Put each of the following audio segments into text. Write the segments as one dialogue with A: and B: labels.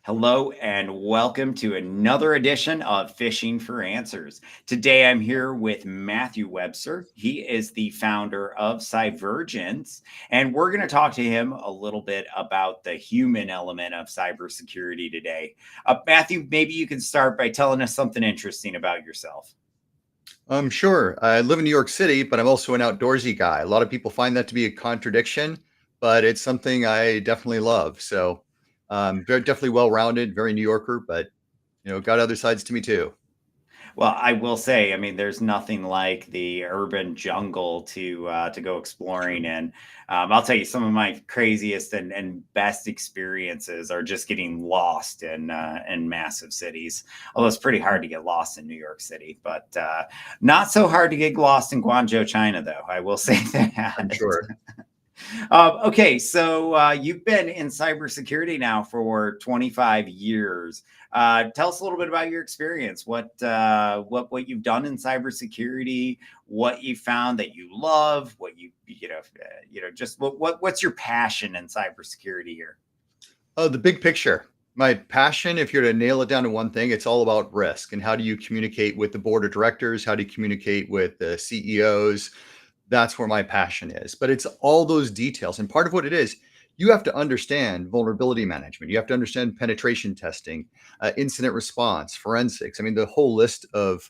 A: Hello and welcome to another edition of Phishing for Answers. Today I'm here with Matthew Webster. He is the founder of Cyvergence, and we're going to talk to him a little bit about the human element of cybersecurity today. Matthew, maybe you can start by telling us something interesting about yourself.
B: Sure. I live in New York City, but I'm also an outdoorsy guy. A lot of people find that to be a contradiction, but it's something I definitely love. So, very definitely well-rounded, very New Yorker, but got other sides to me too.
A: Well, I will say, I mean, there's nothing like the urban jungle to go exploring in. I'll tell you, some of my craziest and best experiences are just getting lost in massive cities. Although it's pretty hard to get lost in New York City, but not so hard to get lost in Guangzhou, China, though. I will say
B: I'm
A: that.
B: sure.
A: Okay, so you've been in cybersecurity now for 25 years. Tell us a little bit about your experience. What you've done in cybersecurity, what you found that you love, just what's your passion in cybersecurity here?
B: Oh, the big picture. My passion, if you're to nail it down to one thing, it's all about risk and how do you communicate with the board of directors? How do you communicate with the CEOs? That's where my passion is. But it's all those details. And part of what it is, you have to understand vulnerability management. You have to understand penetration testing, incident response, forensics. I mean, the whole list of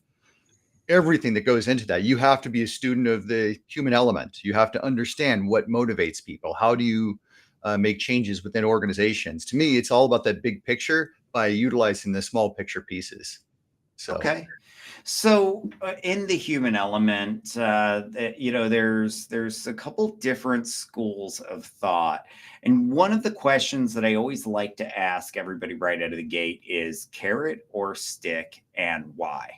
B: everything that goes into that. You have to be a student of the human element. You have to understand what motivates people. How do you make changes within organizations? To me, it's all about that big picture by utilizing the small picture pieces. So,
A: Okay. So in the human element, there's a couple different schools of thought, and one of the questions that I always like to ask everybody right out of the gate is carrot or stick, and why?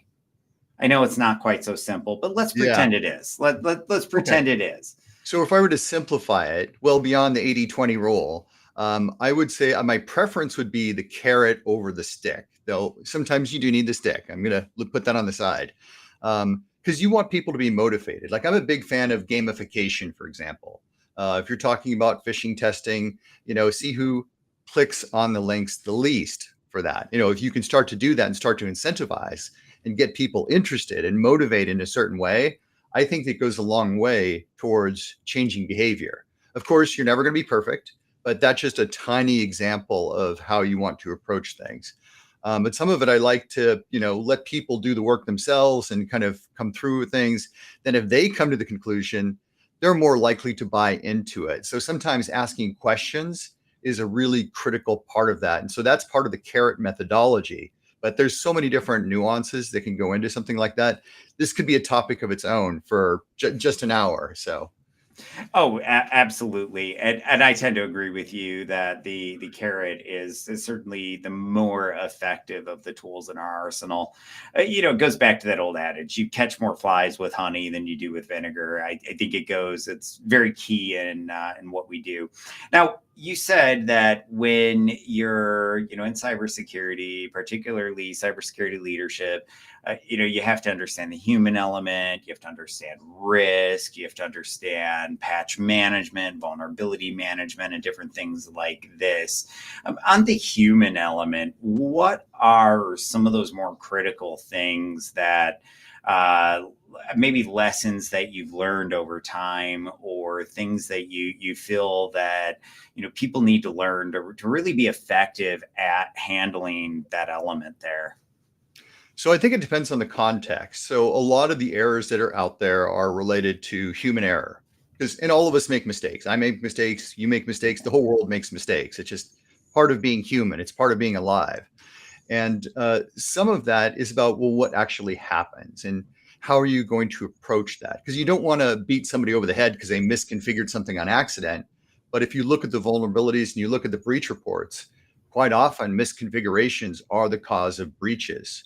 A: I know it's not quite so simple, but let's
B: yeah.
A: pretend it is. Let's
B: Okay.
A: pretend it is.
B: So if I were to simplify it, well beyond the 80-20 rule, I would say my preference would be the carrot over the stick. Though sometimes you do need the stick. I'm going to put that on the side because you want people to be motivated. Like I'm a big fan of gamification, for example. If you're talking about phishing testing, see who clicks on the links the least for that. If you can start to do that and start to incentivize and get people interested and motivate in a certain way, I think that goes a long way towards changing behavior. Of course, you're never going to be perfect, but that's just a tiny example of how you want to approach things. But some of it, I like to, let people do the work themselves and kind of come through with things. Then if they come to the conclusion, they're more likely to buy into it. So sometimes asking questions is a really critical part of that. And so that's part of the carrot methodology. But there's so many different nuances that can go into something like that. This could be a topic of its own for just an hour. So,
A: Oh, absolutely, and I tend to agree with you that the carrot is certainly the more effective of the tools in our arsenal. It goes back to that old adage: you catch more flies with honey than you do with vinegar. I think it's very key in what we do. Now, you said that when you're in cybersecurity, particularly cybersecurity leadership, you have to understand the human element, you have to understand risk, you have to understand patch management, vulnerability management, and different things like this. On the human element, what are some of those more critical things that uh, maybe lessons that you've learned over time, or things that you feel that people need to learn to really be effective at handling that element there?
B: so I think it depends on the context. So a lot of the errors that are out there are related to human error because, and all of us make mistakes. I make mistakes. You make mistakes. The whole world makes mistakes. It's just part of being human. It's part of being alive. And some of that is about, well, what actually happens and how are you going to approach that? Because you don't want to beat somebody over the head because they misconfigured something on accident. But if you look at the vulnerabilities and you look at the breach reports, quite often misconfigurations are the cause of breaches.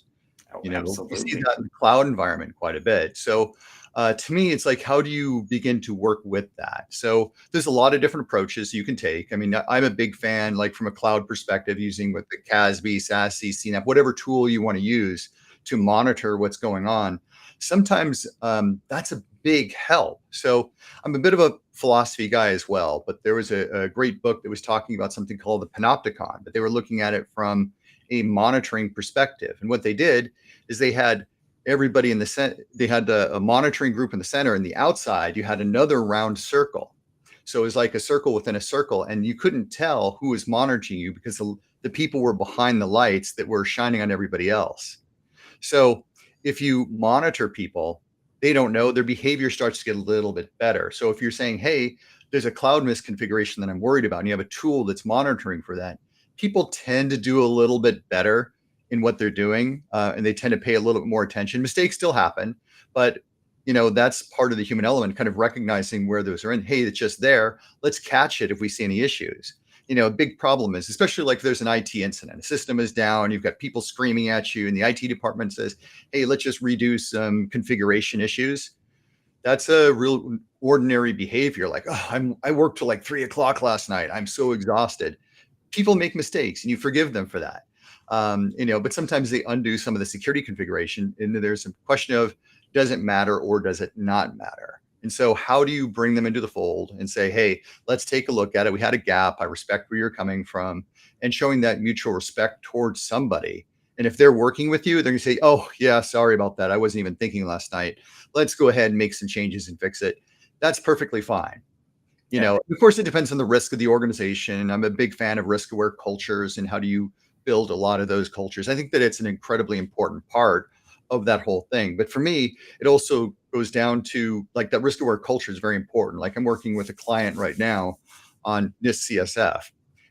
A: Oh,
B: We see
A: absolutely.
B: that in the cloud environment quite a bit. So to me, it's like, how do you begin to work with that? So there's a lot of different approaches you can take. I mean, I'm a big fan, like from a cloud perspective, using with the CASB, SASE, CNAP, whatever tool you want to use to monitor what's going on. Sometimes that's a big help. So I'm a bit of a philosophy guy as well, but there was a great book that was talking about something called the panopticon, but they were looking at it from a monitoring perspective. And what they did is they had everybody in the center, they had a monitoring group in the center, and the outside, you had another round circle. So it was like a circle within a circle, and you couldn't tell who was monitoring you because the people were behind the lights that were shining on everybody else. So if you monitor people, they don't know, their behavior starts to get a little bit better. So if you're saying, hey, there's a cloud misconfiguration that I'm worried about, and you have a tool that's monitoring for that, people tend to do a little bit better in what they're doing, and they tend to pay a little bit more attention. Mistakes still happen, but that's part of the human element, kind of recognizing where those are in. Hey, it's just there. Let's catch it if we see any issues. A big problem is, especially like there's an IT incident, a system is down, you've got people screaming at you, and the IT department says, hey, let's just redo some configuration issues. That's a real ordinary behavior. Like, oh, I worked till like 3 o'clock last night. I'm so exhausted. People make mistakes and you forgive them for that. But sometimes they undo some of the security configuration. And there's a question of, does it matter or does it not matter? And so how do you bring them into the fold and say, hey, let's take a look at it. We had a gap. I respect where you're coming from, and showing that mutual respect towards somebody. And if they're working with you, they're going to say, oh, yeah, sorry about that. I wasn't even thinking last night. Let's go ahead and make some changes and fix it. That's perfectly fine.
A: Yeah.
B: Of course, it depends on the risk of the organization. I'm a big fan of risk aware cultures and how do you build a lot of those cultures. I think that it's an incredibly important part of that whole thing. But for me, it also goes down to like that risk aware culture is very important. Like I'm working with a client right now on this CSF.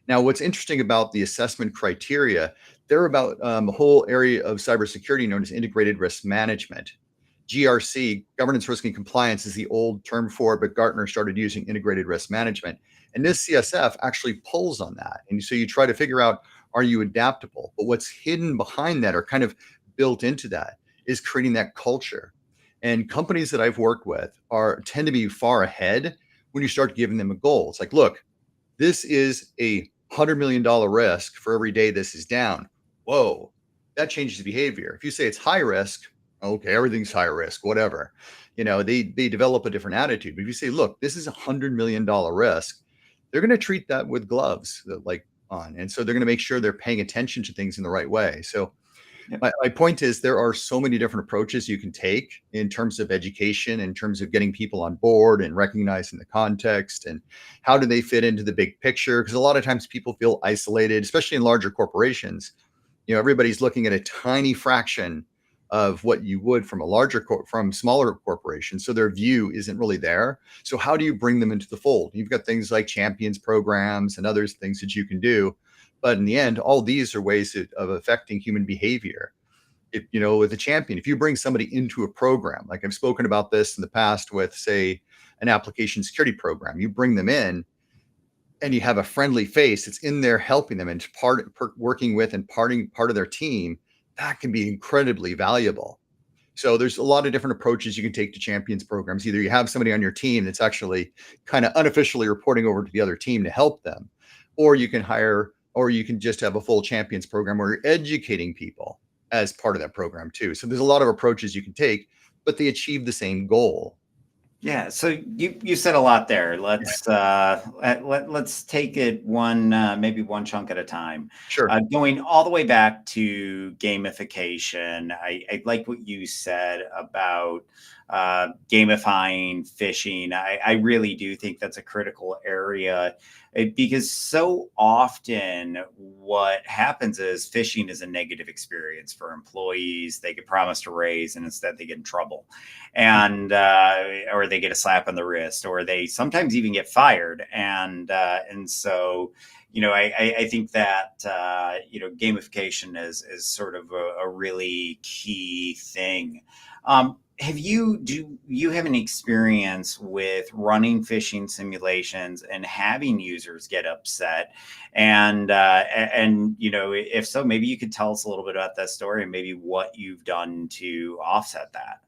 B: Now, what's interesting about the assessment criteria, they're about a whole area of cybersecurity known as integrated risk management. GRC, governance, risk, and compliance, is the old term for it, but Gartner started using integrated risk management. And this CSF actually pulls on that. And so you try to figure out, are you adaptable? But what's hidden behind that, or kind of built into that, is creating that culture. And companies that I've worked with tend to be far ahead when you start giving them a goal. It's like, look, this is a $100 million risk for every day this is down. Whoa, that changes the behavior. If you say it's high risk, okay, everything's high risk, whatever. They develop a different attitude. But if you say, look, this is $100 million risk, they're going to treat that with gloves like on. And so they're going to make sure they're paying attention to things in the right way. So my point is, there are so many different approaches you can take in terms of education, in terms of getting people on board and recognizing the context and how do they fit into the big picture. Because a lot of times people feel isolated, especially in larger corporations. Everybody's looking at a tiny fraction of what you would from from smaller corporations. So their view isn't really there. So how do you bring them into the fold? You've got things like champions programs and other things that you can do. But in the end, all these are ways of affecting human behavior. With a champion, if you bring somebody into a program, like I've spoken about this in the past with, say, an application security program, you bring them in and you have a friendly face that's in there helping them and working with and part of their team, that can be incredibly valuable. So there's a lot of different approaches you can take to champions programs. Either you have somebody on your team that's actually kind of unofficially reporting over to the other team to help them, or you can just have a full champions program where you're educating people as part of that program too. So there's a lot of approaches you can take, but they achieve the same goal.
A: Yeah, so you said a lot there. Let's take it maybe one chunk at a time.
B: Sure.
A: Going all the way back to gamification, I like what you said about gamifying phishing. I really do think that's a critical area, because so often what happens is phishing is a negative experience for employees. They get promised a raise and instead they get in trouble, and or they get a slap on the wrist, or they sometimes even get fired. And so I think that gamification is sort of a really key thing. Do you have any experience with running phishing simulations and having users get upset? And if so, maybe you could tell us a little bit about that story and maybe what you've done to offset that.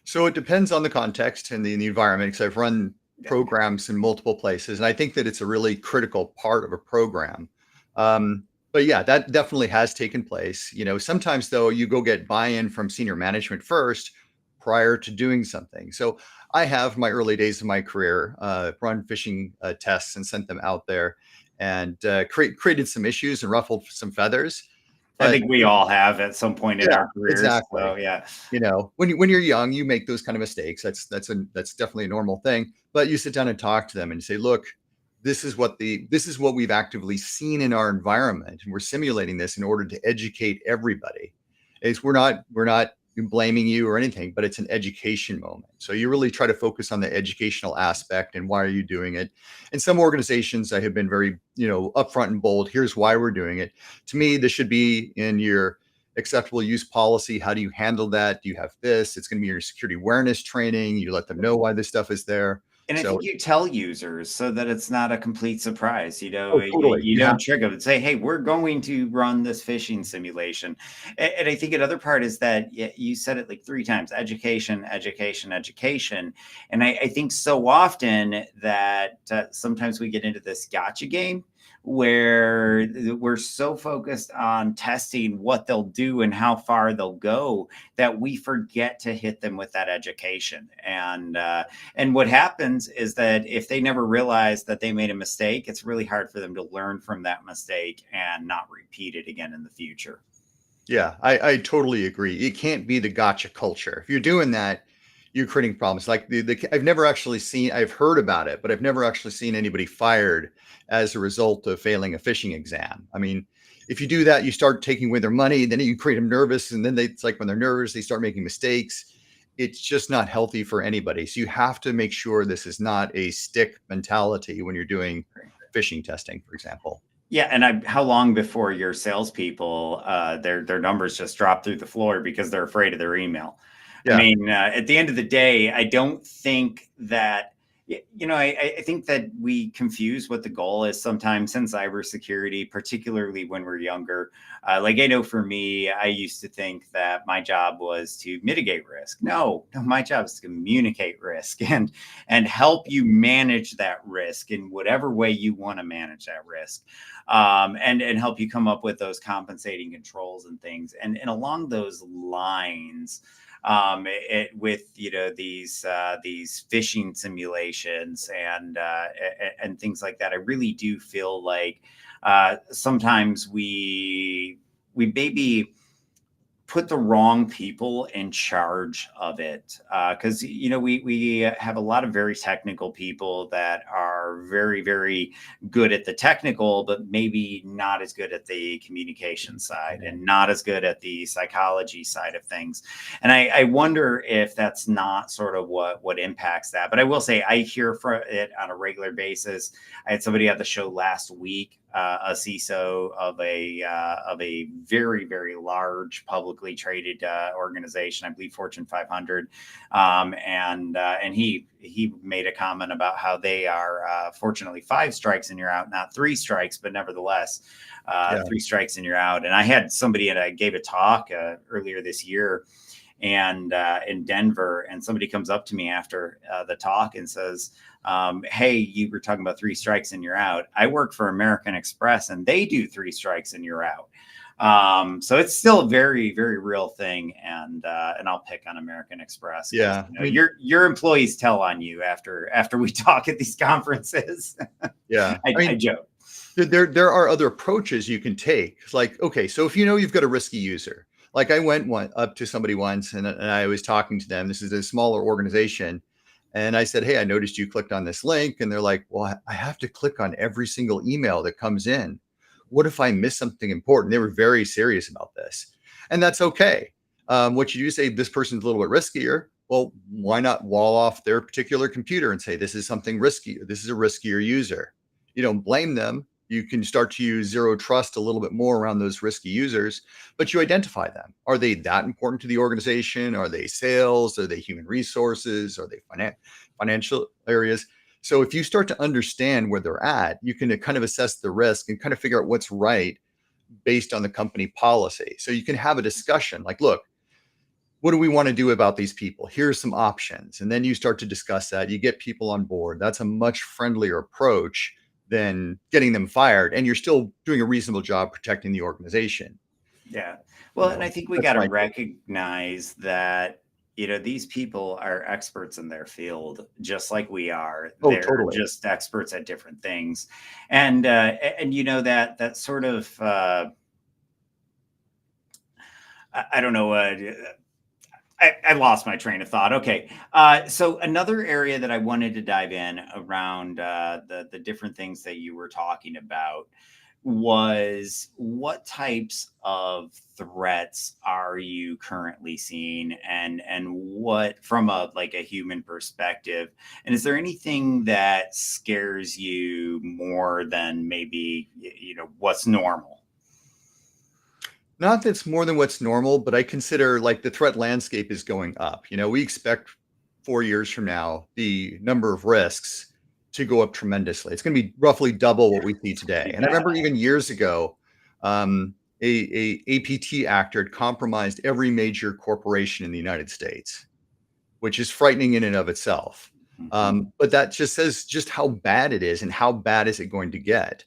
B: So it depends on the context and the environment, because I've run programs in multiple places, and I think that it's a really critical part of a program. But yeah, that definitely has taken place. Sometimes though, you go get buy-in from senior management first, prior to doing something. So I have my early days of my career run phishing tests and sent them out there, and created some issues and ruffled some feathers.
A: I
B: But
A: think we all have at some point in
B: yeah,
A: our careers.
B: exactly.
A: So yeah.
B: When you're young, you make those kind of mistakes. That's definitely a normal thing. But you sit down and talk to them and you say, look, this is what we've actively seen in our environment, and we're simulating this in order to educate everybody. Is we're not blaming you or anything, but it's an education moment. So you really try to focus on the educational aspect and why are you doing it. And some organizations that have been very, upfront and bold. Here's why we're doing it. To me, this should be in your acceptable use policy. How do you handle that? Do you have this? It's going to be your security awareness training. You let them know why this stuff is there.
A: And I
B: So,
A: think you tell users so that it's not a complete surprise.
B: oh, totally.
A: You don't trick them and say, "Hey, we're going to run this phishing simulation." And I think another part is that you said it like 3 times: education, education, education. And I think so often that sometimes we get into this gotcha game where we're so focused on testing what they'll do and how far they'll go that we forget to hit them with that education. And what happens is that if they never realize that they made a mistake, it's really hard for them to learn from that mistake and not repeat it again in the future.
B: Yeah, I totally agree. It can't be the gotcha culture. If you're doing that, you're creating problems. Like I've never actually seen, I've heard about it, but I've never actually seen anybody fired as a result of failing a phishing exam. I mean, if you do that, you start taking away their money, then you create them nervous. And then it's like when they're nervous, they start making mistakes. It's just not healthy for anybody. So you have to make sure this is not a stick mentality when you're doing phishing testing, for example.
A: Yeah, and how long before your salespeople, their numbers just drop through the floor because they're afraid of their email? I
B: Yeah.
A: mean, at the end of the day, I don't think that I think that we confuse what the goal is sometimes in cybersecurity, particularly when we're younger. Like I know for me, I used to think that my job was to mitigate risk. No, my job is to communicate risk and help you manage that risk in whatever way you want to manage that risk, and help you come up with those compensating controls and things. And along those lines, with these phishing simulations and things like that, I really do feel like sometimes we maybe put the wrong people in charge of it, because we have a lot of very technical people that are very, very good at the technical, but maybe not as good at the communication side and not as good at the psychology side of things. And I wonder if that's not sort of what impacts that. But I will say I hear from it on a regular basis. I had somebody at the show last week, a CISO of a very, very large publicly traded organization, I believe Fortune 500, and he made a comment about how they are fortunately 5 strikes and you're out, not 3 strikes, but nevertheless 3 strikes and you're out. And I had somebody, and I gave a talk earlier this year, and in Denver, and somebody comes up to me after the talk and says, "Hey, you were talking about 3 strikes and you're out. I work for American Express, and they do 3 strikes and you're out." So it's still a very, very real thing, and I'll pick on American Express.
B: Yeah, I mean,
A: your employees tell on you after we talk at these conferences.
B: yeah,
A: I joke.
B: there are other approaches you can take. Like, okay, so if you've got a risky user, like I went up to somebody once and I was talking to them. This is a smaller organization. And I said, "Hey, I noticed you clicked on this link." And they're like, "Well, I have to click on every single email that comes in. What if I miss something important?" They were very serious about this. And that's okay. What you do say, this person's a little bit riskier. Well, why not wall off their particular computer and say, this is something risky. This is a riskier user. You don't blame them. You can start to use zero trust a little bit more around those risky users, but you identify them. Are they that important to the organization? Are they sales? Are they human resources? Are they financial areas? So if you start to understand where they're at, you can kind of assess the risk and kind of figure out what's right based on the company policy. So you can have a discussion like, look, what do we want to do about these people? Here's some options. And then you start to discuss that. You get people on board. That's a much friendlier approach than getting them fired. And you're still doing a reasonable job protecting the organization.
A: Yeah. Well, and I think we got
B: That's
A: to
B: my take.
A: recognize that, these people are experts in their field, just like we are.
B: Oh,
A: They're
B: totally.
A: just experts at different things. And that sort of, I don't know, I lost my train of thought. Okay. So another area that I wanted to dive in around the different things that you were talking about was what types of threats are you currently seeing, and what from a like a human perspective, and is there anything that scares you more than maybe what's normal?
B: Not that's more than what's normal, but I consider like the threat landscape is going up. We expect 4 years from now the number of risks to go up tremendously. It's going to be roughly double what we see today. And I
A: Yeah.
B: remember even years ago, a APT actor had compromised every major corporation in the United States, which is frightening in and of itself.
A: Mhm.
B: But that just says just how bad it is and how bad is it going to get.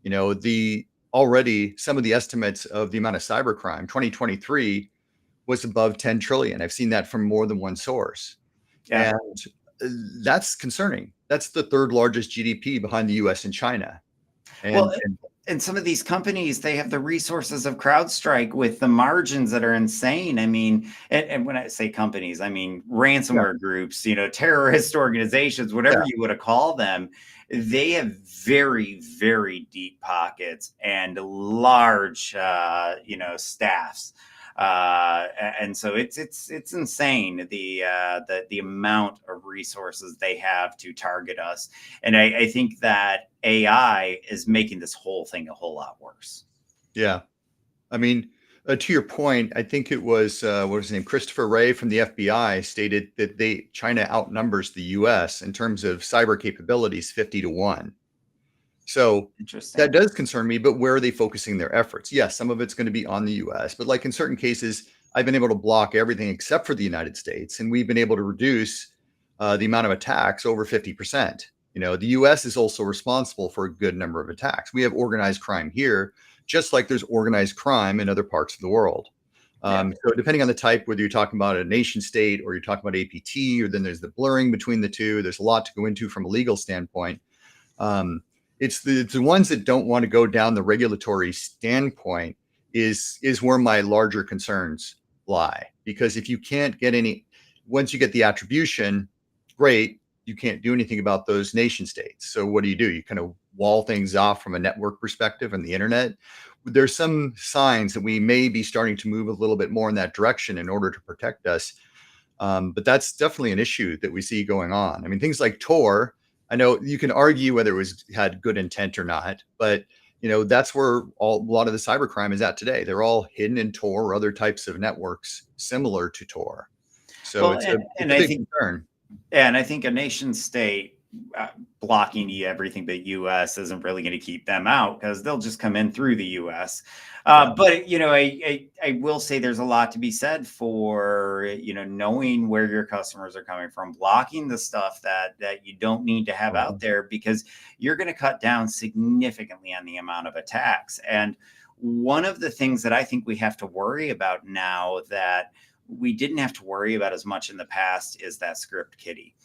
B: The already some of the estimates of the amount of cybercrime, 2023 was above 10 trillion. I've seen that from more than one source.
A: Yeah.
B: And uh, that's concerning. That's the third largest GDP behind the US and China.
A: Well,
B: And
A: and some of these companies, they have the resources of CrowdStrike with the margins that are insane. I mean, and when I say companies, I mean
B: yeah,
A: ransomware groups, terrorist organizations, whatever
B: yeah,
A: you would call them. They have very, very deep pockets and large, staffs. And so it's insane the amount of resources they have to target us, and I think that AI is making this whole thing a whole lot worse.
B: yeah. I mean, to your point, I think it was what was his name? Christopher Wray from the FBI stated that China outnumbers the US in terms of cyber capabilities 50 to 1. So that
A: Interesting.
B: does concern me, but where are they focusing their efforts? Yes, some of it's going to be on the US, but like in certain cases, I've been able to block everything except for the United States, and we've been able to reduce the amount of attacks over 50%. The US is also responsible for a good number of attacks. We have organized crime here, just like there's organized crime in other parts of the world.
A: Yeah.
B: So depending on the type, whether you're talking about a nation state or you're talking about APT, or then there's the blurring between the two, there's a lot to go into from a legal standpoint. Um, it's the ones that don't want to go down the regulatory standpoint is where my larger concerns lie. Because if you can't get any, once you get the attribution, great, you can't do anything about those nation states. So what do? You kind of wall things off from a network perspective and the internet. There's some signs that we may be starting to move a little bit more in that direction in order to protect us. But that's definitely an issue that we see going on. I mean, things like Tor, I know you can argue whether it was had good intent or not, but that's where a lot of the cybercrime is at today. They're all hidden in Tor or other types of networks similar to Tor. So
A: Well,
B: it's a
A: and
B: it's a
A: I
B: big
A: think
B: concern.
A: Yeah, and I think a nation state blocking everything but U.S. isn't really going to keep them out because they'll just come in through the U.S.
B: Yeah.
A: But I will say there's a lot to be said for knowing where your customers are coming from, blocking the stuff that you don't need to have
B: Oh,
A: out there because you're going to cut down significantly on the amount of attacks. And one of the things that I think we have to worry about now that we didn't have to worry about as much in the past is that script kiddie.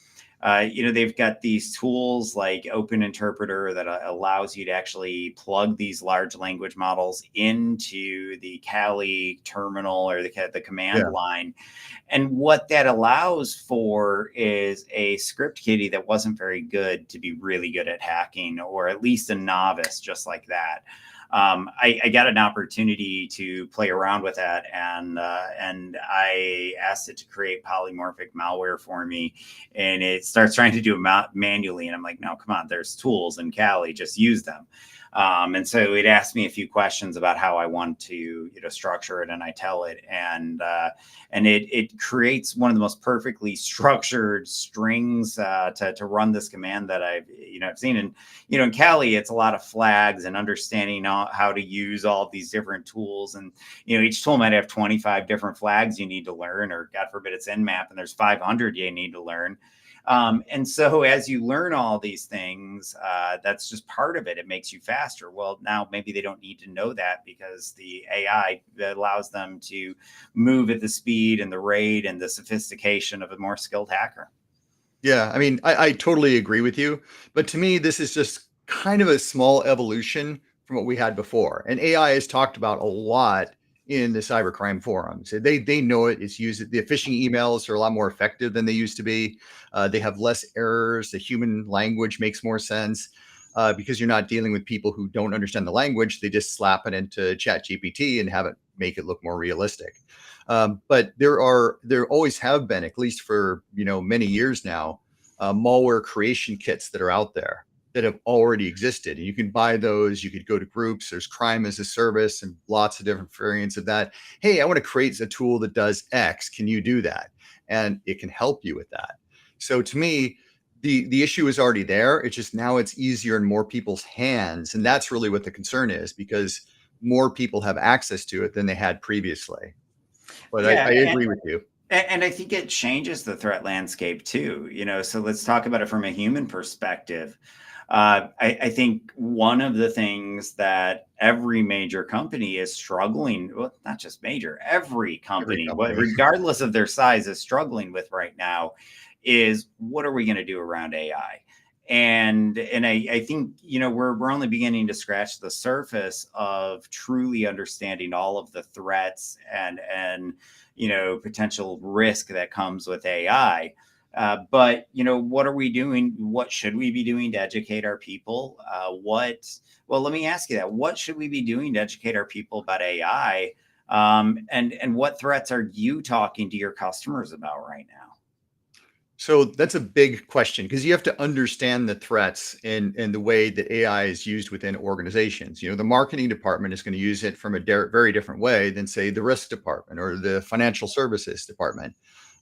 A: They've got these tools like Open Interpreter that allows you to actually plug these large language models into the Kali terminal or the command
B: yeah.
A: line. And what that allows for is a script kiddie that wasn't very good to be really good at hacking, or at least a novice, just like that. I got an opportunity to play around with that, and I asked it to create polymorphic malware for me, and it starts trying to do it manually, and I'm like, no, come on, there's tools in Kali, just use them. And so it asked me a few questions about how I want to structure it, and I tell it, and it creates one of the most perfectly structured strings to run this command that I've seen. And in Kali, it's a lot of flags and understanding how to use all of these different tools. And each tool might have 25 different flags you need to learn, or God forbid it's Nmap and there's 500 you need to learn. And so as you learn all these things, that's just part of it. It makes you faster. Well, now maybe they don't need to know that because the AI allows them to move at the speed and the rate and the sophistication of a more skilled hacker.
B: Yeah, I mean, I totally agree with you. But to me, this is just kind of a small evolution from what we had before. And AI is talked about a lot in the cybercrime forums. They know it. It's used. The phishing emails are a lot more effective than they used to be. They have less errors. The human language makes more sense because you're not dealing with people who don't understand the language. They just slap it into Chat GPT and have it make it look more realistic. But there always have been, at least for many years now, malware creation kits that are out there that have already existed, and you can buy those. You could go to groups. There's crime as a service and lots of different variants of that. Hey, I want to create a tool that does X. Can you do that? And it can help you with that. So to me, the issue is already there. It's just now it's easier in more people's hands, and that's really what the concern is, because more people have access to it than they had previously. But I
A: Yeah,
B: agree with you.
A: and I think it changes the threat landscape too. So let's talk about it from a human perspective. I think one of the things that every major company is struggling, well, not just major, every
B: Every
A: company,
B: company.
A: regardless of their size, is struggling with right now is what are we going to do around AI? And I think we're only beginning to scratch the surface of truly understanding all of the threats and potential risk that comes with AI. But what are we doing? What should we be doing to educate our people? Well, let me ask you that. What should we be doing to educate our people about AI? And what threats are you talking to your customers about right now?
B: So that's a big question because you have to understand the threats and the way that AI is used within organizations. The marketing department is going to use it from a very different way than, say, the risk department or the financial services department.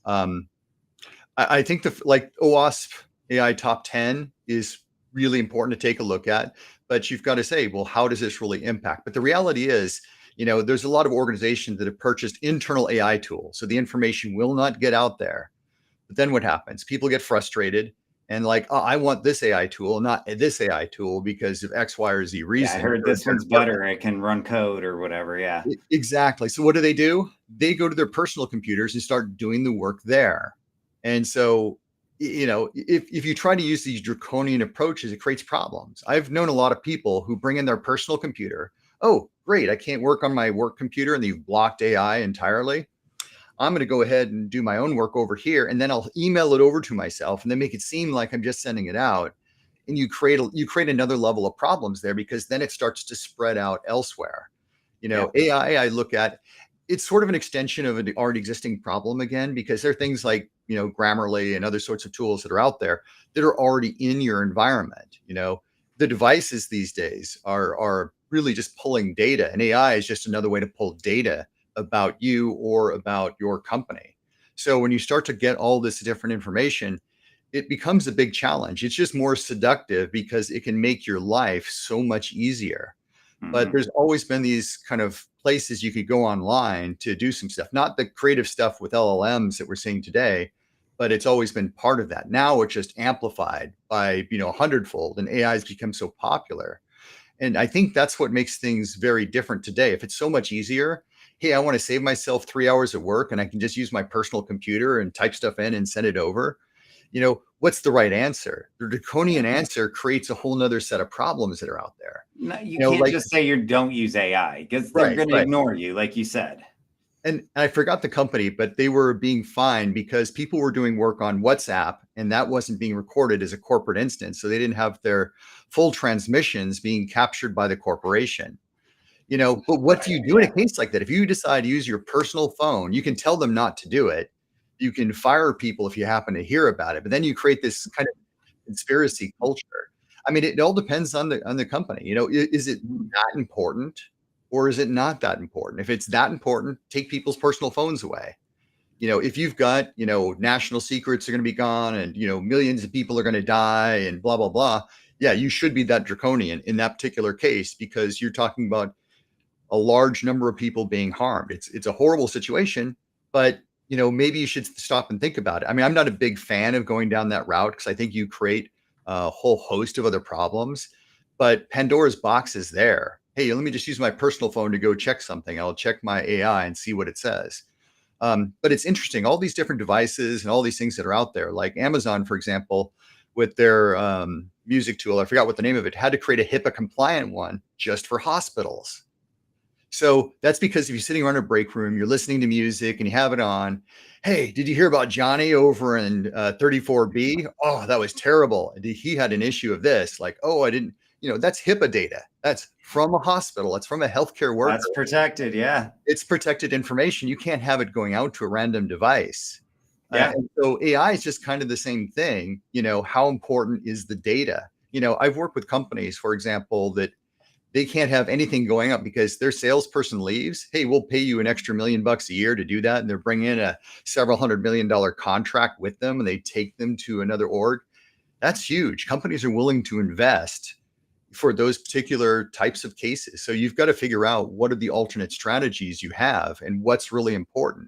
B: Um, I think like OWASP AI top 10 is really important to take a look at, but you've got to say, well, how does this really impact? But the reality is, there's a lot of organizations that have purchased internal AI tools, so the information will not get out there. But then what happens? People get frustrated and like, oh, I want this AI tool, not this AI tool because of X, Y, or Z
A: Yeah, I
B: reason
A: heard
B: for
A: this
B: their
A: one's
B: department.
A: better. It can run code or whatever. Yeah.
B: Exactly. So what do? They go to their personal computers and start doing the work there. And so, if you try to use these draconian approaches, it creates problems. I've known a lot of people who bring in their personal computer. Oh, great. I can't work on my work computer, and they've blocked AI entirely. I'm going to go ahead and do my own work over here, and then I'll email it over to myself, and then make it seem like I'm just sending it out. And you create another level of problems there because then it starts to spread out elsewhere.
A: Yeah.
B: AI I look at it's sort of an extension of an already existing problem again because there are things like Grammarly and other sorts of tools that are out there that are already in your environment. The devices these days are really just pulling data, and AI is just another way to pull data about you or about your company. So when you start to get all this different information, it becomes a big challenge. It's just more seductive because it can make your life so much easier. But
A: Hmm.
B: there's always been these kind of places you could go online to do some stuff, not the creative stuff with LLMs that we're seeing today, but it's always been part of that. Now it's just amplified by, a hundredfold, and AI has become so popular. And I think that's what makes things very different today. If it's so much easier, hey, I want to save myself 3 hours at work and I can just use my personal computer and type stuff in and send it over. What's the right answer? The draconian answer creates a whole nother set of problems that are out there.
A: No, you can't
B: Like,
A: just say you don't use AI because they're
B: right,
A: going to
B: right.
A: ignore you, like you said.
B: And I forgot the company, but they were being fined because people were doing work on WhatsApp and that wasn't being recorded as a corporate instance. So they didn't have their full transmissions being captured by the corporation. But what do you do in
A: Yeah.
B: a case like that? If you decide to use your personal phone, you can tell them not to do it. You can fire people if you happen to hear about it, but then you create this kind of conspiracy culture. I mean, it all depends on the company. Is it that important or is it not that important? If it's that important, take people's personal phones away. If you've got, national secrets are going to be gone and, millions of people are going to die and blah, blah, blah. Yeah, you should be that draconian in that particular case because you're talking about a large number of people being harmed. It's a horrible situation, but maybe you should stop and think about it. I mean, I'm not a big fan of going down that route because I think you create a whole host of other problems. But Pandora's box is there. Hey, let me just use my personal phone to go check something. I'll check my AI and see what it says. But it's interesting, all these different devices and all these things that are out there, like Amazon, for example, with their music tool, I forgot what the name of it, had to create a HIPAA compliant one just for hospitals. So that's because if you're sitting around a break room, you're listening to music and you have it on. Hey, did you hear about Johnny over in 34B? Oh, that was terrible. He had an issue of this. Like, oh, I didn't, that's HIPAA data. That's from a hospital. It's from a healthcare worker.
A: That's protected. Yeah.
B: It's protected information. You can't have it going out to a random device.
A: Yeah.
B: And so AI is just kind of the same thing. How important is the data? I've worked with companies, for example, that they can't have anything going up because their salesperson leaves. Hey, we'll pay you an extra $1 million a year to do that. And they're bringing in a several $100 million contract with them and they take them to another org. That's huge. Companies are willing to invest for those particular types of cases. So you've got to figure out what are the alternate strategies you have and what's really important.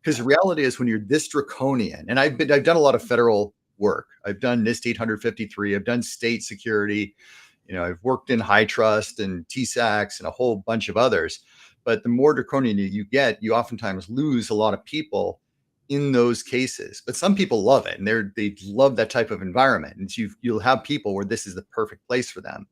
B: Because the reality is when you're this draconian, and I've done a lot of federal work. I've done NIST 853. I've done state security. I've worked in high trust and TSACs and a whole bunch of others. But the more draconian you get, you oftentimes lose a lot of people in those cases. But some people love it, and they love that type of environment. And so you'll have people where this is the perfect place for them.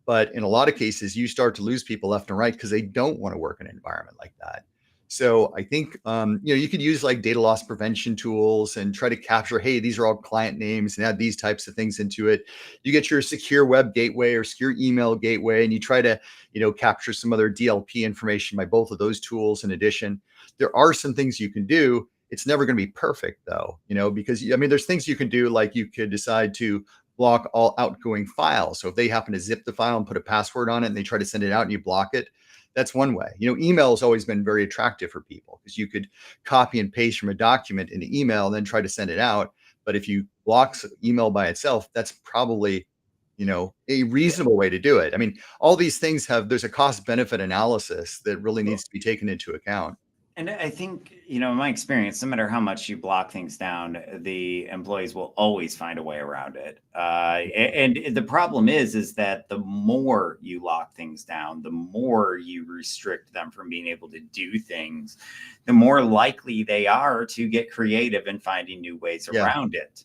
B: But in a lot of cases, you start to lose people left and right because they don't want to work in an environment like that. So I think you could use like data loss prevention tools and try to capture, hey, these are all client names and add these types of things into it. You get your secure web gateway or secure email gateway, and you try to capture some other DLP information by both of those tools. In addition, there are some things you can do. It's never going to be perfect though, because there's things you can do, like you could decide to block all outgoing files. So if they happen to zip the file and put a password on it and they try to send it out and you block it, that's one way. Email has always been very attractive for people because you could copy and paste from a document into email and then try to send it out. But if you block email by itself, that's probably, a reasonable way to do it. I mean, all these things there's a cost benefit analysis that really needs to be taken into account.
A: And I think, in my experience, no matter how much you block things down, the employees will always find a way around it. And the problem is that the more you lock things down, the more you restrict them from being able to do things, the more likely they are to get creative in finding new ways around it.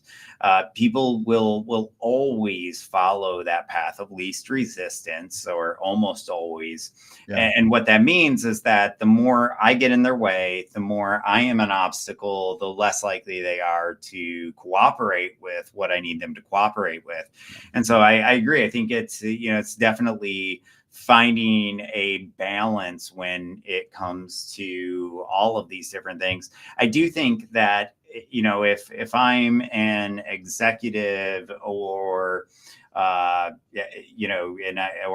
A: People will always follow that path of least resistance, or almost always.
B: Yeah.
A: And what that means is that the more I get in their way, the more I am an obstacle, the less likely they are to cooperate with what I need them to cooperate with. And so I agree. I think it's definitely finding a balance when it comes to all of these different things. I do think that, if I'm an executive or or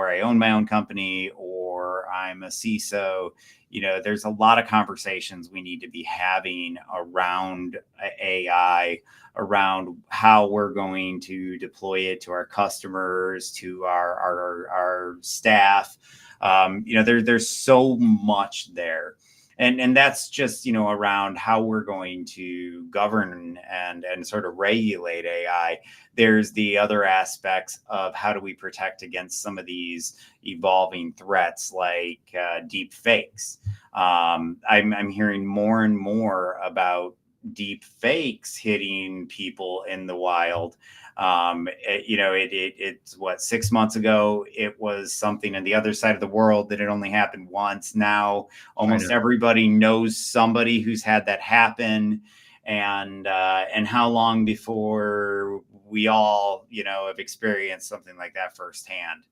A: I own my own company, or I'm a CISO, there's a lot of conversations we need to be having around AI, around how we're going to deploy it to our customers, to our staff. There's so much there. And that's just, around how we're going to govern and sort of regulate AI. There's the other aspects of how do we protect against some of these evolving threats like deep fakes. I'm hearing more and more about deep fakes hitting people in the wild. It's what, 6 months ago, it was something on the other side of the world that it only happened once. Now almost everybody knows somebody who's had that happen. And how long before we all, have experienced something like that firsthand?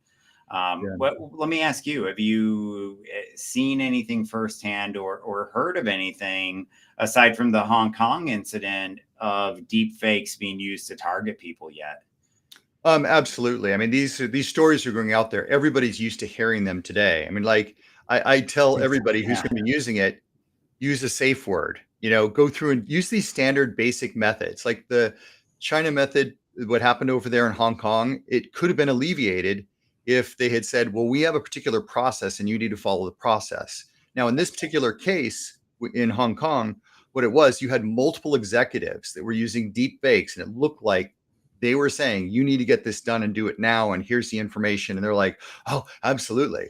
A: Let me ask you, have you seen anything firsthand or heard of anything aside from the Hong Kong incident of deep fakes being used to target people yet?
B: Absolutely. I mean, these stories are going out there. Everybody's used to hearing them today. I mean, like I tell everybody who's going to be using it, use a safe word, go through and use these standard basic methods, like the China method. What happened over there in Hong Kong, it could have been alleviated if they had said, well, we have a particular process and you need to follow the process. Now, in this particular case in Hong Kong, what it was, you had multiple executives that were using deep fakes, and it looked like they were saying, you need to get this done and do it now. And here's the information. And they're like, oh, absolutely.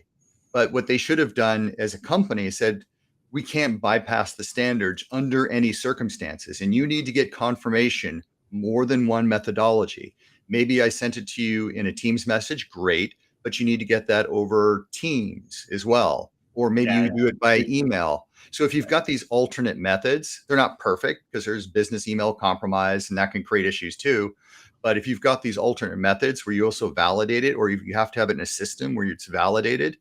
B: But what they should have done as a company is said, we can't bypass the standards under any circumstances. And you need to get confirmation more than one methodology. Maybe I sent it to you in a Teams message. Great. But you need to get that over Teams as well. Or maybe
A: Yeah,
B: you do it by email. So if you've got these alternate methods, they're not perfect because there's business email compromise and that can create issues too. But if you've got these alternate methods where you also validate it, or you have to have it in a system where it's validated,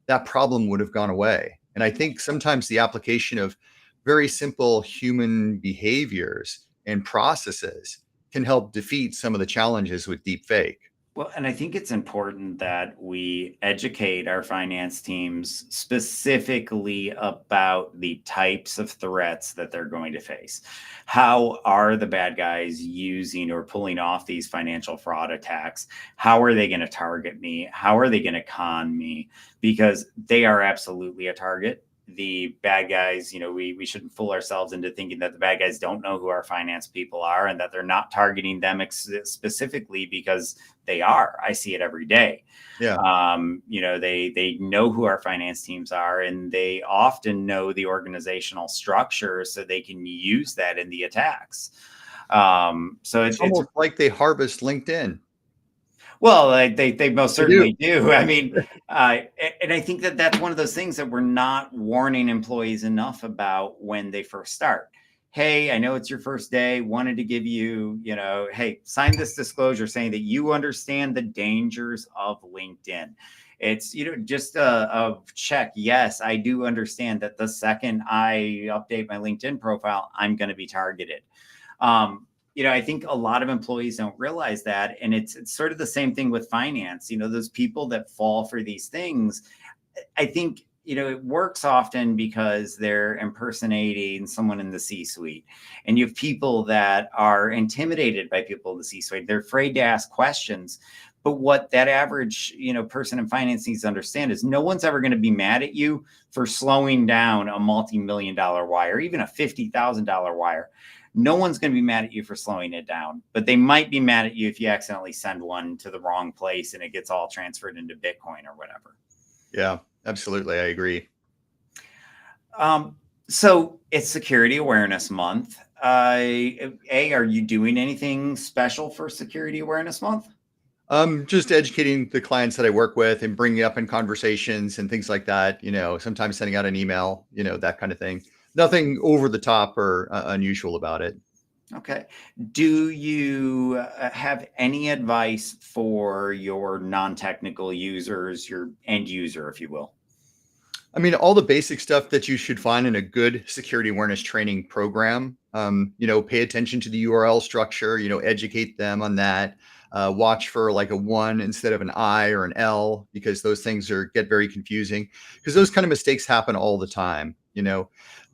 B: that problem would have gone away. And I think sometimes the application of very simple human behaviors and processes can help defeat some of the challenges with deep fake.
A: well, and I think it's important that we educate our finance teams specifically about the types of threats that they're going to face. How are the bad guys using or pulling off these financial fraud attacks? How are they going to target me? How are they going to con me? Because they are absolutely a target. The bad guys, we shouldn't fool ourselves into thinking that the bad guys don't know who our finance people are and that they're not targeting them specifically, because they are. I see it every day.
B: Yeah.
A: They know who our finance teams are, and they often know the organizational structure so they can use that in the attacks. So
B: It's almost like they harvest LinkedIn.
A: Well, they most certainly do. I mean,
B: Yeah.
A: and I think that that's one of those things that we're not warning employees enough about when they first start. Hey, I know it's your first day. Wanted to give you, hey, sign this disclosure saying that you understand the dangers of LinkedIn. It's, just a check. Yes, I do understand that the second I update my LinkedIn profile, I'm going to be targeted. I think a lot of employees don't realize that. And it's sort of the same thing with finance. Those people that fall for these things, I think, it works often because they're impersonating someone in the C-suite. And you have people that are intimidated by people in the C-suite. They're afraid to ask questions. But what that average, person in finance needs to understand is no one's ever going to be mad at you for slowing down a multi-million-dollar wire, even a $50,000 wire. No one's going to be mad at you for slowing it down, but they might be mad at you if you accidentally send one to the wrong place and it gets all transferred into Bitcoin or whatever.
B: Yeah, absolutely. I agree.
A: So it's Security Awareness Month. Are you doing anything special for Security Awareness Month?
B: Just educating the clients that I work with and bringing up in conversations and things like that, sometimes sending out an email, that kind of thing. Nothing over the top or unusual about it.
A: Okay. Do you have any advice for your non-technical users, your end user, if you will?
B: I mean, all the basic stuff that you should find in a good security awareness training program. Pay attention to the URL structure, educate them on that. Watch for like a 1 instead of an I or an L, because those things get very confusing, because those kind of mistakes happen all the time.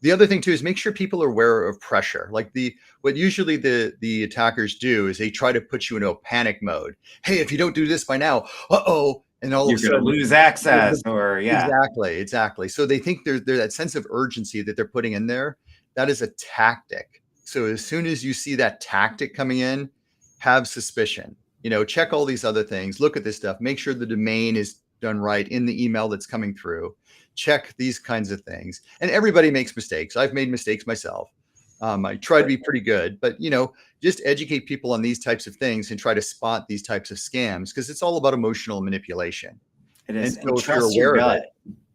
B: The other thing too is make sure people are aware of pressure. Like what usually the attackers do is they try to put you into a panic mode. Hey, if you don't do this by now, uh-oh. And all
A: You're
B: of a
A: going
B: sudden
A: to lose access, or yeah.
B: Exactly. So they think there's that sense of urgency that they're putting in there. That is a tactic. So as soon as you see that tactic coming in, have suspicion. Check all these other things. Look at this stuff. Make sure the domain is done right in the email that's coming through. Check these kinds of things. And everybody makes mistakes. I've made mistakes myself. I try to be pretty good, but just educate people on these types of things and try to spot these types of scams, because it's all about emotional manipulation.
A: It is.
B: And so if you're
A: trust your
B: aware of
A: gut.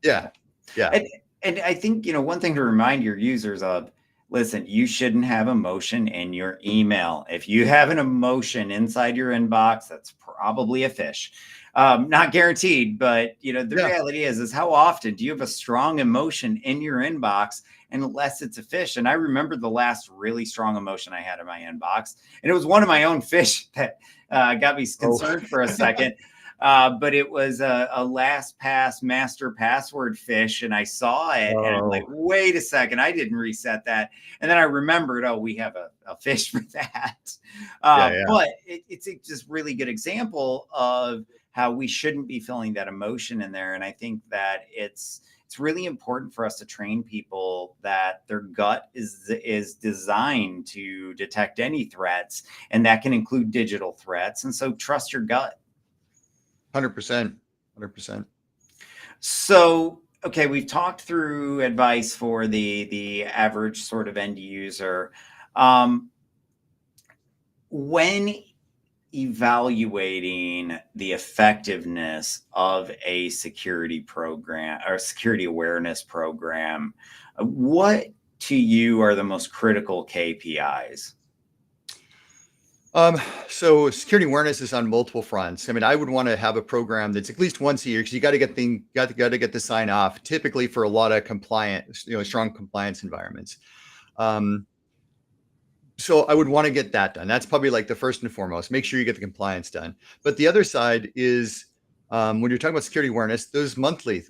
B: it, yeah.
A: And I think, one thing to remind your users of, listen, you shouldn't have emotion in your email. If you have an emotion inside your inbox, that's probably a fish. Not guaranteed, but the reality is how often do you have a strong emotion in your inbox unless it's a fish? And I remember the last really strong emotion I had in my inbox, and it was one of my own fish that got me concerned for a second. But it was a LastPass master password fish, and I saw it, and I'm like, wait a second, I didn't reset that. And then I remembered, we have a fish for that. But it's just really good example of how we shouldn't be feeling that emotion in there. And I think that it's it's really important for us to train people that their gut is designed to detect any threats, and that can include digital threats. And so trust your gut.
B: 100%. 100%.
A: So, okay, we've talked through advice for the average sort of end user. When evaluating the effectiveness of a security program or security awareness program, what to you are the most critical KPIs?
B: So security awareness is on multiple fronts. I mean, I would want to have a program that's at least once a year because you got to get the sign off. Typically, for a lot of compliant, strong compliance environments. So I would want to get that done. That's probably like the first and foremost. Make sure you get the compliance done. But the other side is when you're talking about security awareness, those monthly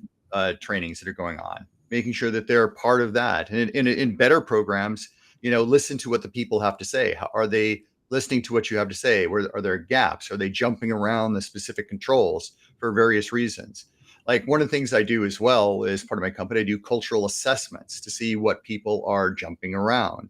B: trainings that are going on, making sure that they're part of that. And in better programs, listen to what the people have to say. How, are they listening to what you have to say? Where are there gaps? Are they jumping around the specific controls for various reasons? Like one of the things I do as well as part of my company, I do cultural assessments to see what people are jumping around.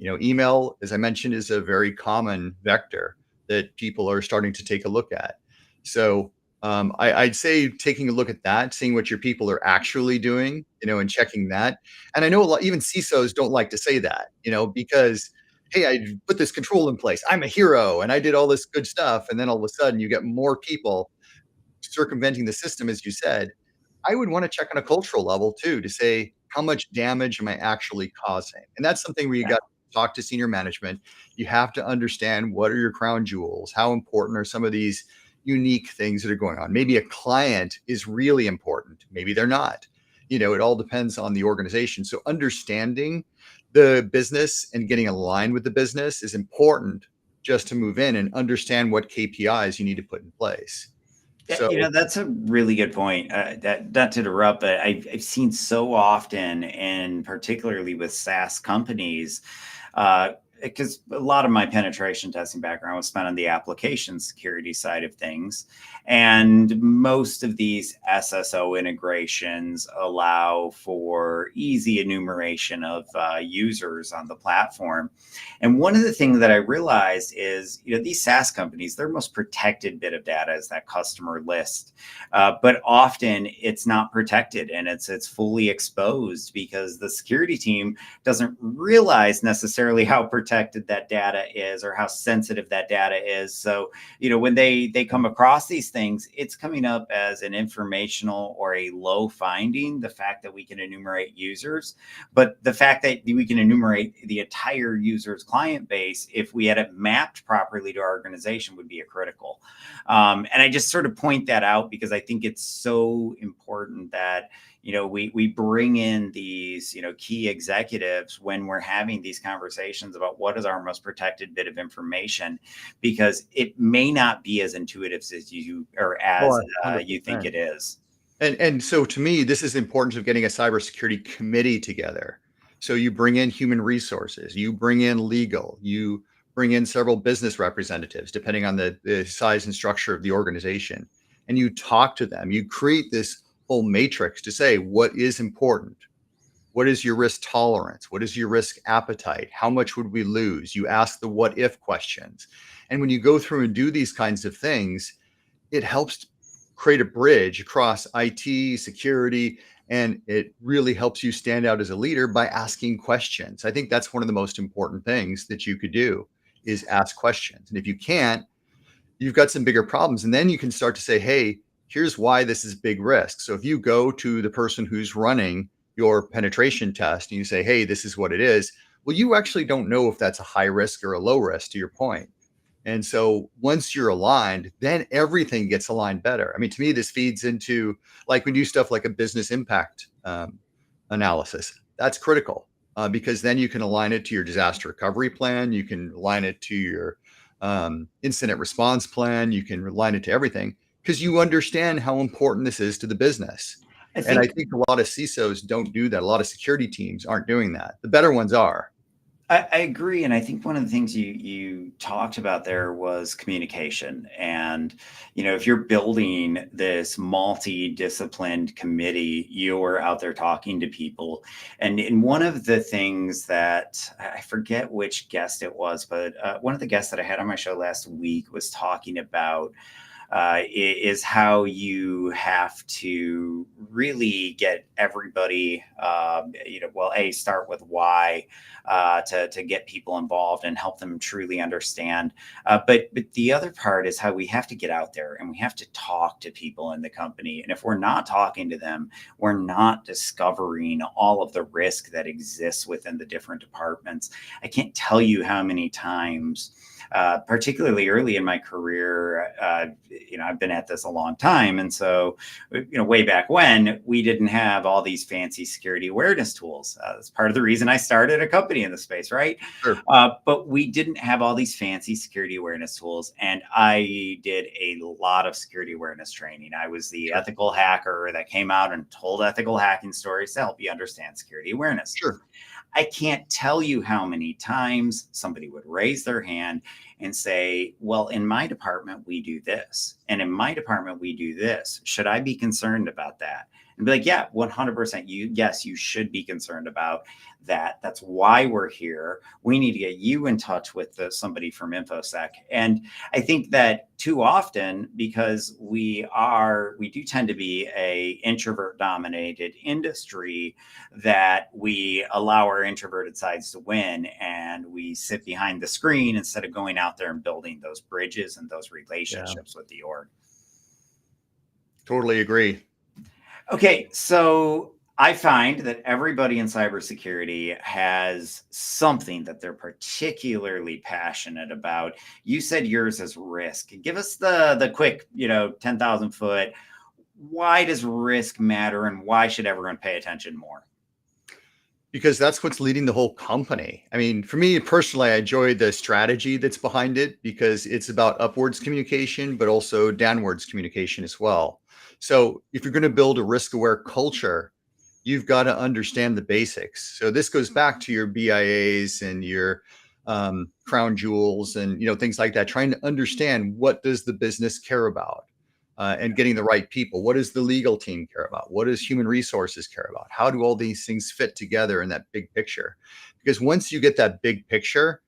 B: Email, as I mentioned, is a very common vector that people are starting to take a look at. So I'd say taking a look at that, seeing what your people are actually doing, and checking that. And I know a lot, even CISOs don't like to say that, because, hey, I put this control in place. I'm a hero and I did all this good stuff. And then all of a sudden you get more people circumventing the system, as you said. I would want to check on a cultural level too to say, how much damage am I actually causing? And that's something where you
A: Yeah.
B: got to talk to senior management. You have to understand, what are your crown jewels? How important are some of these unique things that are going on? Maybe a client is really important. Maybe they're not. It all depends on the organization. So understanding the business and getting aligned with the business is important just to move in and understand what KPIs you need to put in place.
A: Yeah,
B: So
A: that's a really good point. That not to interrupt, but I've seen so often, and particularly with SaaS companies, because a lot of my penetration testing background was spent on the application security side of things, and most of these SSO integrations allow for easy enumeration of users on the platform. And one of the things that I realized is, these SaaS companies, their most protected bit of data is that customer list. But often it's not protected, and it's fully exposed because the security team doesn't realize necessarily how protected that data is or how sensitive that data is. So, when they come across these things, it's coming up as an informational or a low finding, the fact that we can enumerate users, but the fact that we can enumerate the entire user's client base, if we had it mapped properly to our organization, would be a critical. And I just sort of point that out because I think it's so important that we bring in these key executives when we're having these conversations about what is our most protected bit of information, because it may not be as intuitive as you or as
B: oh,
A: you think
B: 100%.
A: it is.
B: And so to me, this is the importance of getting a cybersecurity committee together. So you bring in human resources, you bring in legal, you bring in several business representatives, depending on the size and structure of the organization, and you talk to them. You create this whole matrix to say, what is important? What is your risk tolerance? What is your risk appetite? How much would we lose? You ask the what if questions. And when you go through and do these kinds of things, it helps create a bridge across IT, security, and it really helps you stand out as a leader by asking questions. I think that's one of the most important things that you could do is ask questions. And if you can't, you've got some bigger problems. And then you can start to say, hey, here's why this is big risk. So if you go to the person who's running your penetration test and you say, hey, this is what it is, well, you actually don't know if that's a high risk or a low risk, to your point. And so once you're aligned, then everything gets aligned better. I mean, to me, this feeds into, like, we do stuff like a business impact analysis. That's critical because then you can align it to your disaster recovery plan. You can align it to your incident response plan. You can align it to everything because you understand how important this is to the business.
A: I
B: And I
A: think
B: think a lot of CISOs don't do that. A lot of security teams aren't doing that. The better ones are.
A: I agree, and I think one of the things you talked about there was communication. And if you're building this multi-disciplined committee, you're out there talking to people. And one of the things that I forget which guest it was, but one of the guests that I had on my show last week was talking about is how you have to really get everybody, well, start with why, to get people involved and help them truly understand. But the other part is how we have to get out there and we have to talk to people in the company. And if we're not talking to them, we're not discovering all of the risk that exists within the different departments. I can't tell you how many times, particularly early in my career, I've been at this a long time. And so, way back when, we didn't have all these fancy security awareness tools. That's part of the reason I started a company in the space, right?
B: Sure.
A: But we didn't have all these fancy security awareness tools. And I did a lot of security awareness training. I was the
B: Sure.
A: ethical hacker that came out and told ethical hacking stories to help you understand security awareness.
B: Sure.
A: I can't tell you how many times somebody would raise their hand and say, well, in my department, we do this. And in my department, we do this. Should I be concerned about that? And be like, yeah, 100%. Yes, you should be concerned about that. That's why we're here. We need to get you in touch with somebody from InfoSec. And I think that too often, because we do tend to be a introvert dominated industry, that we allow our introverted sides to win and we sit behind the screen instead of going out there and building those bridges and those relationships with the org.
B: Totally agree.
A: Okay, so I find that everybody in cybersecurity has something that they're particularly passionate about. You said yours is risk. Give us the quick, 10,000 foot. Why does risk matter and why should everyone pay attention more?
B: Because that's what's leading the whole company. I mean, for me personally, I enjoy the strategy that's behind it because it's about upwards communication, but also downwards communication as well. So if you're going to build a risk aware culture, you've got to understand the basics. So this goes back to your BIAs and your crown jewels and things like that, trying to understand what does the business care about. And getting the right people. What does the legal team care about? What does human resources care about? How do all these things fit together in that big picture? Because once you get that big picture,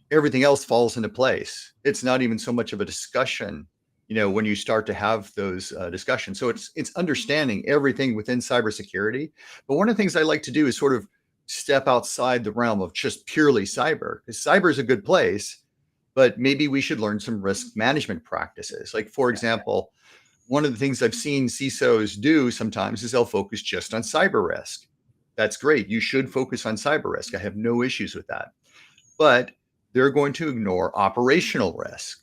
B: everything else falls into place. It's not even so much of a discussion, when you start to have those discussions. So it's understanding everything within cybersecurity. But one of the things I like to do is sort of step outside the realm of just purely cyber, because cyber is a good place, but maybe we should learn some risk management practices. Like, for example, one of the things I've seen CISOs do sometimes is they'll focus just on cyber risk. That's great. You should focus on cyber risk. I have no issues with that. But they're going to ignore operational risk.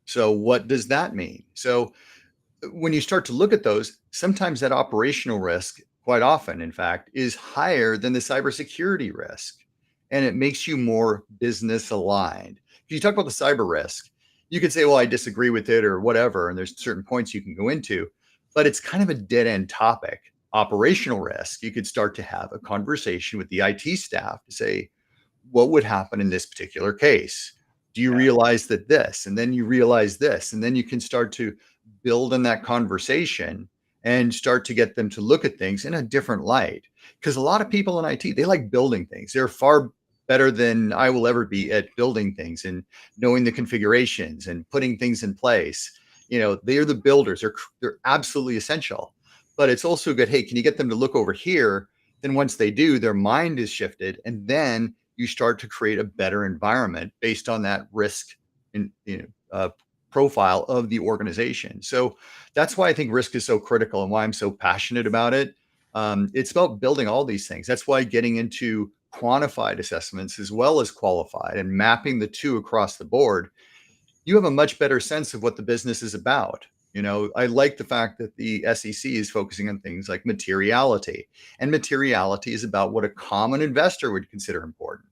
B: So what does that mean? So when you start to look at those, sometimes that operational risk, quite often, in fact, is higher than the cybersecurity risk. And it makes you more business aligned. If you talk about the cyber risk, you could say, well, I disagree with it or whatever. And there's certain points you can go into, but it's kind of a dead end topic. Operational risk, you could start to have a conversation with the IT staff to say, what would happen in this particular case? Do you realize that this? And then you realize this. And then you can start to build in that conversation and start to get them to look at things in a different light. Because a lot of people in IT, they like building things. They're far better than I will ever be at building things and knowing the configurations and putting things in place. They are the builders. They're absolutely essential. But it's also good. Hey, can you get them to look over here? Then once they do, their mind is shifted, and then you start to create a better environment based on that risk in, profile of the organization. So that's why I think risk is so critical and why I'm so passionate about it. It's about building all these things. That's why getting into quantified assessments as well as qualified and mapping the two across the board, you have a much better sense of what the business is about. I like the fact that the SEC is focusing on things like materiality, and materiality is about what a common investor would consider important.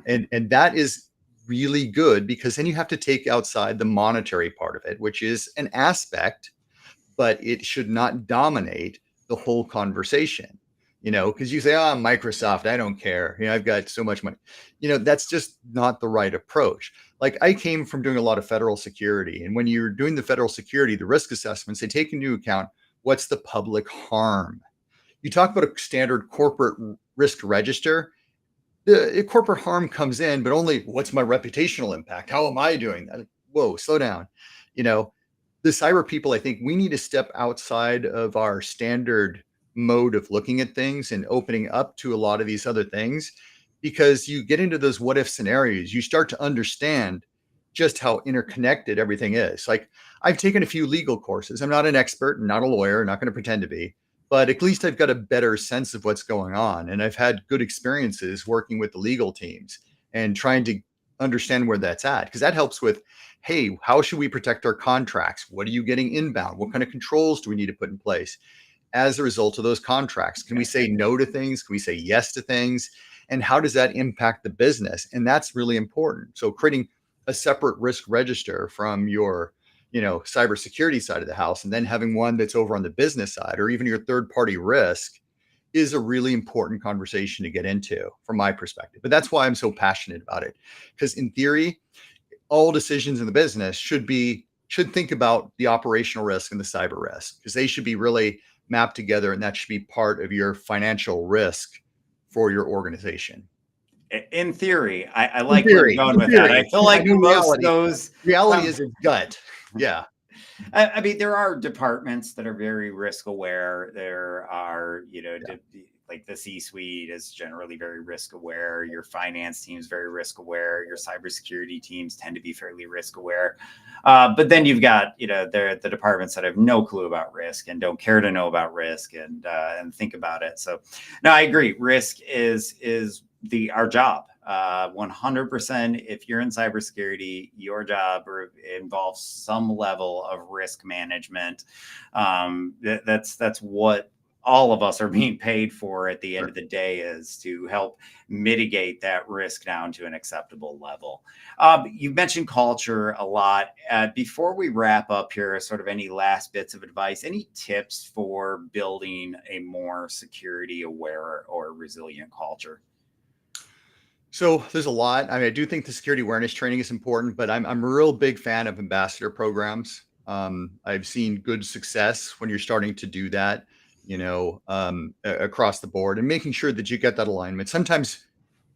B: And that is really good because then you have to take outside the monetary part of it, which is an aspect, but it should not dominate the whole conversation. because you say, oh, I'm Microsoft, I don't care. I've got so much money. That's just not the right approach. Like I came from doing a lot of federal security. And when you're doing the federal security, the risk assessments, they take into account what's the public harm. You talk about a standard corporate risk register. The corporate harm comes in, but only what's my reputational impact? How am I doing that? Whoa, slow down. You know, the cyber people, I think we need to step outside of our standard mode of looking at things and opening up to a lot of these other things, because you get into those what if scenarios, you start to understand just how interconnected everything is. Like I've taken a few legal courses. I'm not an expert, not a lawyer, not going to pretend to be, but at least I've got a better sense of what's going on. And I've had good experiences working with the legal teams and trying to understand where that's at, because that helps with, hey, how should we protect our contracts? What are you getting inbound? What kind of controls do we need to put in place as a result of those contracts? Can we say no to things? Can we say yes to things? And how does that impact the business? And that's really important. So creating a separate risk register from your cybersecurity side of the house, and then having one that's over on the business side or even your third party risk is a really important conversation to get into from my perspective. But that's why I'm so passionate about it. Because in theory, all decisions in the business should think about the operational risk and the cyber risk, because they should be really mapped together, and that should be part of your financial risk for your organization.
A: In theory, I
B: In
A: like where you're
B: theory,
A: going
B: in
A: with that. I
B: theory.
A: feel
B: I
A: like
B: know
A: most of
B: reality.
A: those
B: Reality is its gut. Yeah.
A: I mean, there are departments that are very risk aware. There are, like the C-suite is generally very risk aware. Your finance team is very risk aware. Your cybersecurity teams tend to be fairly risk aware. But then you've got, the departments that have no clue about risk and don't care to know about risk and think about it. So, no, I agree. Risk is our job. 100%. If you're in cybersecurity, your job involves some level of risk management. That's what all of us are being paid for at the end of the day, is to help mitigate that risk down to an acceptable level. You mentioned culture a lot. Before we wrap up here, sort of any last bits of advice, any tips for building a more security aware or resilient culture?
B: So there's a lot. I mean, I do think the security awareness training is important, but I'm a real big fan of ambassador programs. I've seen good success when you're starting to do that, across the board, and making sure that you get that alignment. Sometimes,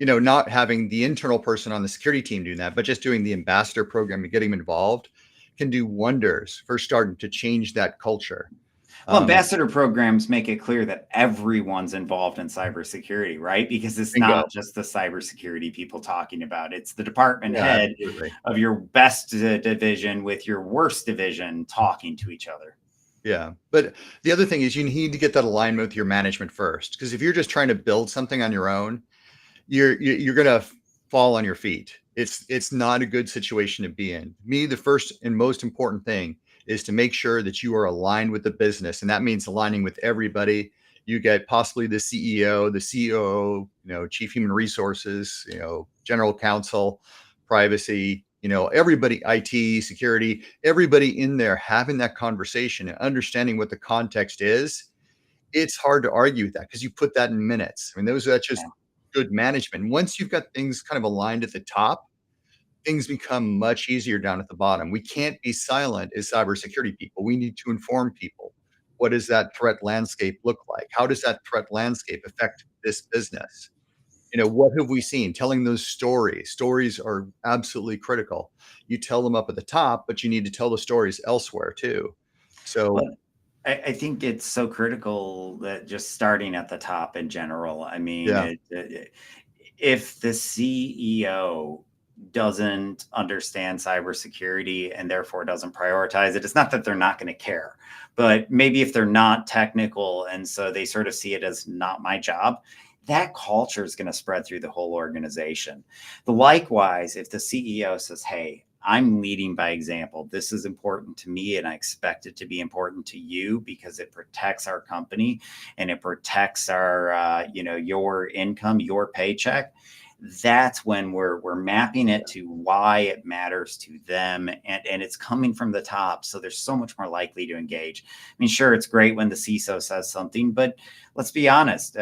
B: not having the internal person on the security team doing that, but just doing the ambassador program and getting them involved can do wonders for starting to change that culture.
A: Well, ambassador programs make it clear that everyone's involved in cybersecurity, right? Because it's
B: Bingo.
A: not just the cybersecurity people talking about. It's the department
B: Yeah,
A: head
B: absolutely.
A: of your best division with your worst division talking to each other.
B: Yeah. But the other thing is you need to get that alignment with your management first. Because if you're just trying to build something on your own, you're going to fall on your feet. It's not a good situation to be in. Me, the first and most important thing is to make sure that you are aligned with the business, and that means aligning with everybody. You get possibly the CEO, the COO, chief human resources, general counsel, privacy, everybody, IT, security, everybody in there having that conversation and understanding what the context is. It's hard to argue with that because you put that in minutes. I mean, that's just good management. Once you've got things kind of aligned at the top, things become much easier down at the bottom. We can't be silent as cybersecurity people. We need to inform people. What does that threat landscape look like? How does that threat landscape affect this business? What have we seen? Telling those stories. Stories are absolutely critical. You tell them up at the top, but you need to tell the stories elsewhere too. So,
A: Well, I think it's so critical that just starting at the top in general. I mean,
B: yeah,
A: if the CEO doesn't understand cybersecurity and therefore doesn't prioritize it, it's not that they're not going to care, but maybe if they're not technical and so they sort of see it as not my job, that culture is going to spread through the whole organization. Likewise, if the CEO says, hey, I'm leading by example. This is important to me, and I expect it to be important to you because it protects our company and it protects our, your income, your paycheck. that's when we're mapping it to why it matters to them, and it's coming from the top. So they're so much more likely to engage. I mean, sure, it's great when the CISO says something, but let's be honest,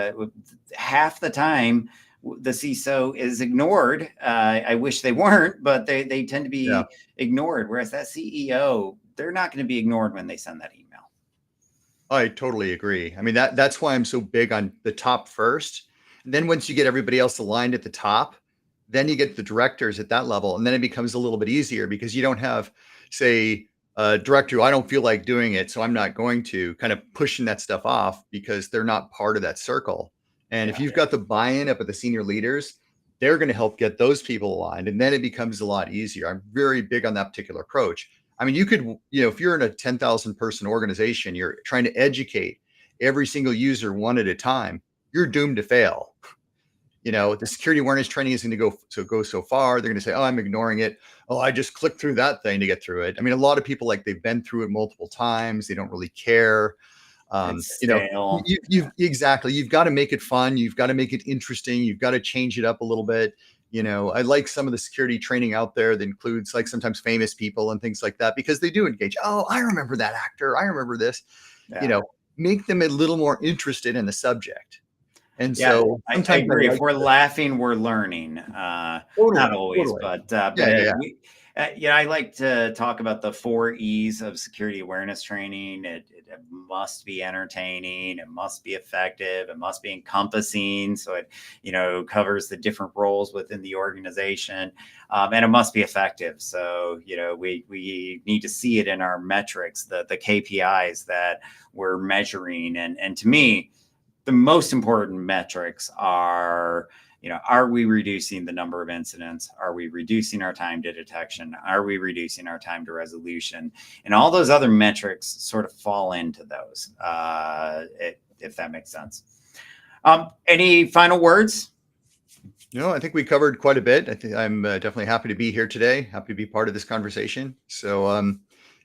A: half the time the CISO is ignored. I wish they weren't, but they tend to
B: Yeah.
A: be ignored. Whereas that CEO, they're not going to be ignored when they send that email.
B: I totally agree. I mean, that's why I'm so big on the top first. And then once you get everybody else aligned at the top, then you get the directors at that level. And then it becomes a little bit easier because you don't have, say, a director who I don't feel like doing it, so I'm not going to, kind of pushing that stuff off because they're not part of that circle. And if
A: Yeah.
B: you've got the buy-in up at the senior leaders, they're going to help get those people aligned. And then it becomes a lot easier. I'm very big on that particular approach. I mean, you could, if you're in a 10,000 person organization, you're trying to educate every single user one at a time, you're doomed to fail. The security awareness training is going to go so far. They're going to say, oh, I'm ignoring it. Oh, I just clicked through that thing to get through it. I mean, a lot of people, like, they've been through it multiple times. They don't really care.
A: It's stale.
B: Exactly. You've got to make it fun. You've got to make it interesting. You've got to change it up a little bit. I like some of the security training out there that includes, like, sometimes famous people and things like that, because they do engage. Oh, I remember that actor. I remember this.
A: Yeah.
B: Make them a little more interested in the subject. And
A: Yeah,
B: so
A: I
B: sometimes
A: agree. If
B: like
A: we're laughing, we're learning. Not always,
B: totally.
A: but
B: Yeah.
A: I like to talk about the 4 E's of security awareness training. It must be entertaining. It must be effective. It must be encompassing. So it, covers the different roles within the organization, and it must be effective. So, we need to see it in our metrics, the KPIs that we're measuring. And to me, the most important metrics are, are we reducing the number of incidents? Are we reducing our time to detection? Are we reducing our time to resolution? And all those other metrics sort of fall into those, if that makes sense. Any final words?
B: I think we covered quite a bit. I'm definitely happy to be here today. Happy to be part of this conversation. So,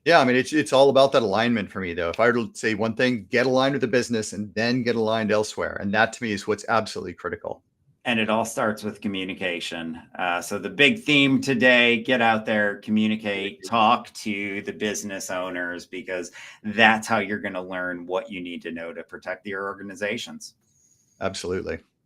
B: yeah, I mean, it's all about that alignment for me, though. If I were to say one thing, get aligned with the business and then get aligned elsewhere. And that, to me, is what's absolutely critical.
A: And it all starts with communication. So the big theme today, get out there, communicate, talk to the business owners, because that's how you're going to learn what you need to know to protect your organizations.
B: Absolutely.